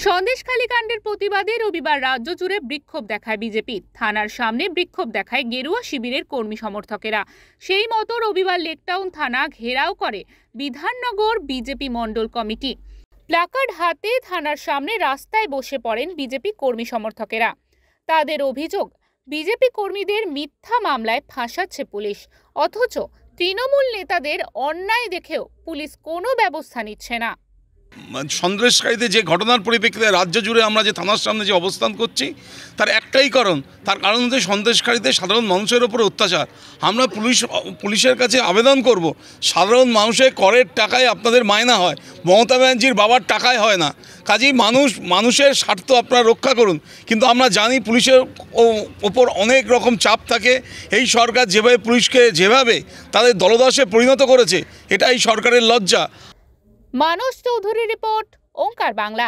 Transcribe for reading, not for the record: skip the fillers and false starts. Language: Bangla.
সন্দেশখালী কাণ্ডের প্রতিবাদে রবিবার রাজ্য জুড়ে বিক্ষোভ দেখায় বিজেপি। থানার সামনে বিক্ষোভ দেখায় গেরুয়া শিবিরের কর্মী সমর্থকেরা। সেই মতো রবিবার লেকটাউন থানা ঘেরাও করে বিধাননগর বিজেপি মণ্ডল কমিটি। প্ল্যাকার্ড হাতে থানার সামনে রাস্তায় বসে পড়েন বিজেপি কর্মী সমর্থকেরা। তাদের অভিযোগ, বিজেপি কর্মীদের মিথ্যা মামলায় ফাঁসাচ্ছে পুলিশ, অথচ তৃণমূল নেতাদের অন্যায় দেখেও পুলিশ কোনো ব্যবস্থা নিচ্ছে না। সন্দেশখালীতে যে ঘটনার পরিপ্রেক্ষিতে রাজ্য জুড়ে আমরা যে থানার সামনে যে অবস্থান করছি তার একটাই কারণ, তার কারণ হচ্ছে সন্দেশখালীতে সাধারণ মানুষের ওপর অত্যাচার। আমরা পুলিশের কাছে আবেদন করব, সাধারণ মানুষের করের টাকায় আপনাদের মায়না হয়, মমতা ব্যানার্জির বাবার টাকায় হয় না। কাজেই মানুষের স্বার্থ আপনারা রক্ষা করুন। কিন্তু আমরা জানি পুলিশের ওপর অনেক রকম চাপ থাকে। এই সরকার যেভাবে পুলিশকে তাদের দলদাসে পরিণত করেছে, এটা এই সরকারের লজ্জা। মানস চৌধুরী রিপোর্ট, ওঙ্কার বাংলা।